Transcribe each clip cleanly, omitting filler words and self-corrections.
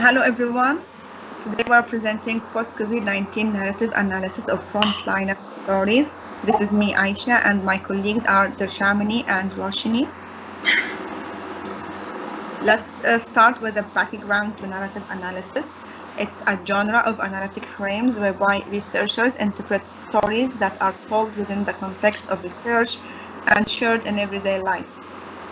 Hello everyone. Today we are presenting post-COVID-19 narrative analysis of frontline stories. This is me, Aisha, and my colleagues are Darshamini and Roshini. Let's start with a background to narrative analysis. It's a genre of analytic frames whereby researchers interpret stories that are told within the context of research and shared in everyday life.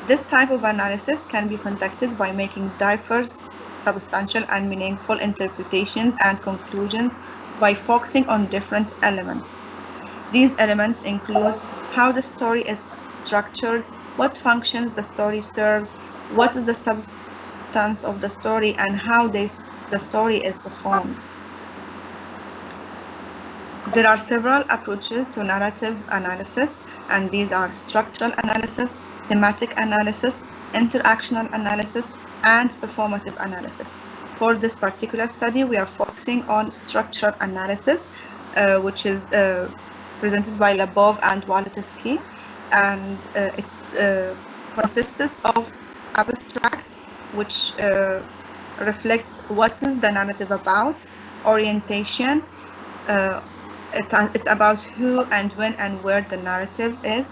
This type of analysis can be conducted by making diverse, substantial, and meaningful interpretations and conclusions by focusing on different elements. These elements include how the story is structured, what functions the story serves, what is the substance of the story, and how the story is performed. There are several approaches to narrative analysis, and these are structural analysis, thematic analysis, interactional analysis, and performative analysis. For this particular study, we are focusing on structural analysis, which is presented by Labov and Walleteski, and it consists of abstract, which reflects what is the narrative about, orientation, it's about who and when and where the narrative is.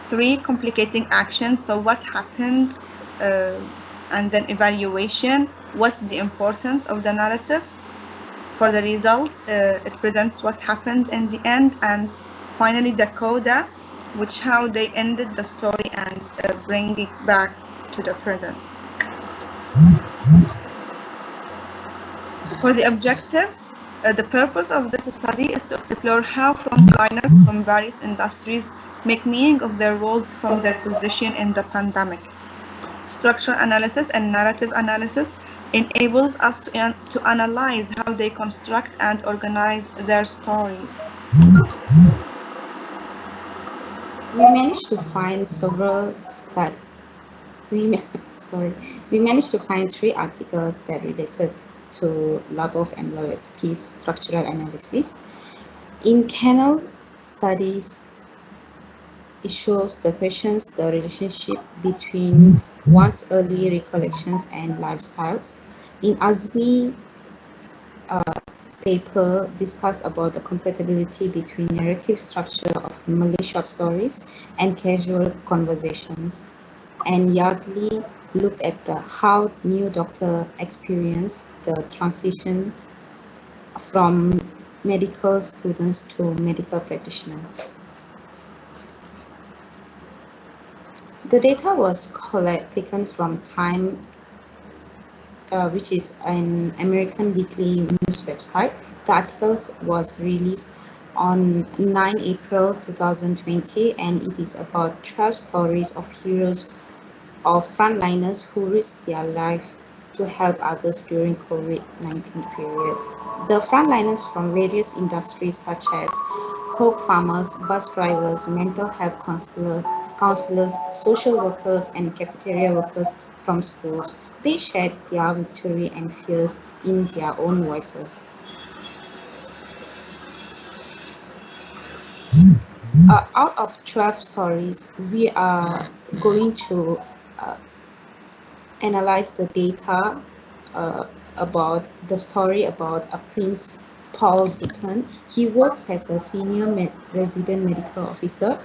3, complicating actions, so what happened, and then evaluation, what's the importance of the narrative. For the result, it presents what happened in the end, and finally the coda, which how they ended the story and bring it back to the present. For the objectives, the purpose of this study is to explore how frontliners from various industries make meaning of their roles from their position in the pandemic. Structural analysis and narrative analysis enables us to analyze how they construct and organize their stories. We managed to find We managed to find 3 articles that related to Labov and Walleteski's structural analysis. In Kennel studies, it shows the questions the relationship between one's early recollections and lifestyles. In Azmi paper discussed about the compatibility between narrative structure of Malay short stories and casual conversations. And Yardley looked at how new doctor experienced the transition from medical students to medical practitioners. The data was taken from Time, which is an American weekly news website. The articles was released on 9 April 2020, and it is about 12 stories of heroes of frontliners who risked their life to help others during COVID-19 period. The frontliners from various industries such as hog farmers, bus drivers, mental health counselors, social workers, and cafeteria workers from schools, they shared their victory and fears in their own voices. Out of 12 stories, we are going to analyze the data about the story about Prince Paul Button. He works as a senior resident medical officer,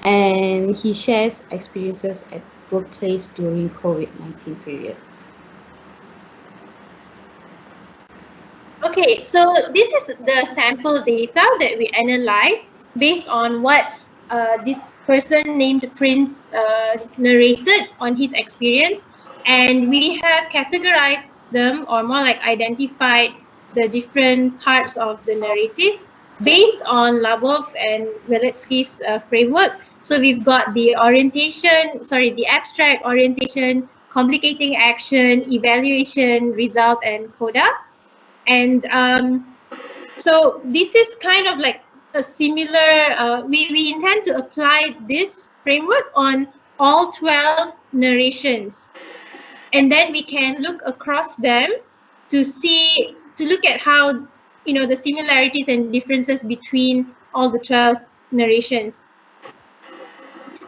and he shares experiences at workplace during COVID-19 period. Okay, so this is the sample data that we analyzed based on what this person named Prince narrated on his experience, and we have categorized them, or more like identified the different parts of the narrative based on Labov and Walleteski's framework. So we've got the abstract, orientation, complicating action, evaluation, result, and coda. And so this is kind of like a similar, we intend to apply this framework on all 12 narrations. And then we can look across them to look at how, the similarities and differences between all the 12 narrations.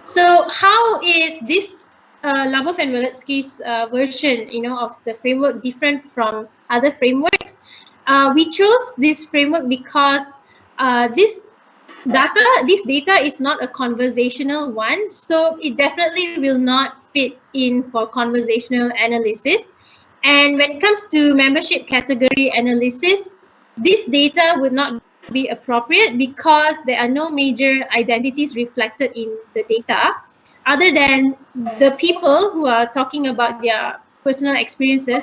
So how is this Labov and Waletsky's version, of the framework different from other frameworks. We chose this framework because this data is not a conversational one, so it definitely will not fit in for conversational analysis. And when it comes to membership category analysis, this data would not be appropriate because there are no major identities reflected in the data other than the people who are talking about their personal experiences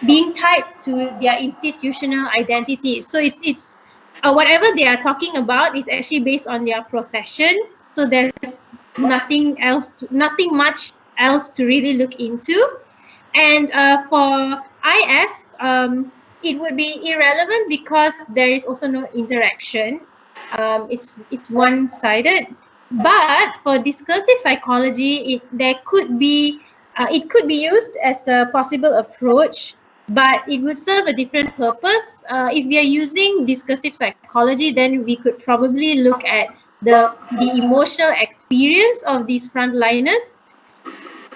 being tied to their institutional identities. So it's whatever they are talking about is actually based on their profession. So there's nothing much else to really look into. And for IS, it would be irrelevant because there is also no interaction. It's one-sided. But for discursive psychology, it could be used as a possible approach, but it would serve a different purpose. If we are using discursive psychology, then we could probably look at the emotional experience of these frontliners,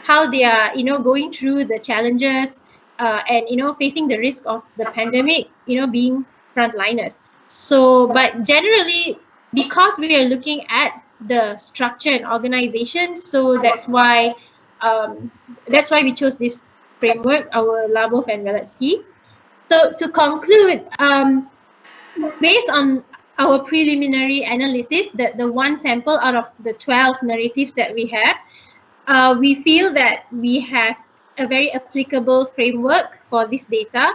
how they are going through the challenges and facing the risk of the pandemic, being frontliners. So but generally, because we are looking at the structure and organization, so that's why we chose this framework, our Labov and Waletsky. So to conclude, based on our preliminary analysis, that the one sample out of the 12 narratives that we have, we feel that we have a very applicable framework for this data,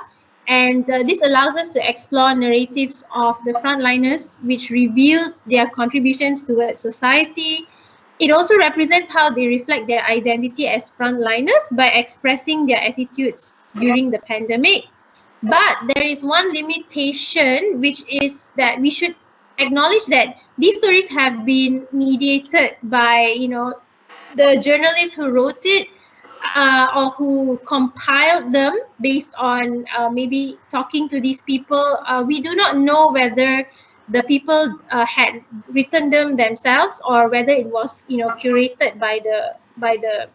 and this allows us to explore narratives of the frontliners, which reveals their contributions towards society. It also represents how they reflect their identity as frontliners by expressing their attitudes during the pandemic. But there is one limitation, which is that we should acknowledge that these stories have been mediated by, the journalists who wrote it or who compiled them based on maybe talking to these people. We do not know whether the people had written them themselves or whether it was curated by the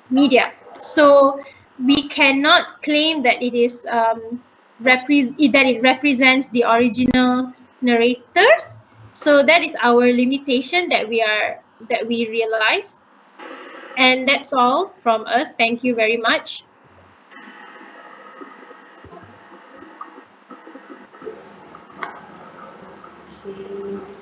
media. So we cannot claim that it is that it represents the original narrators. So that is our limitation that we realize. And that's all from us. Thank you very much. Okay.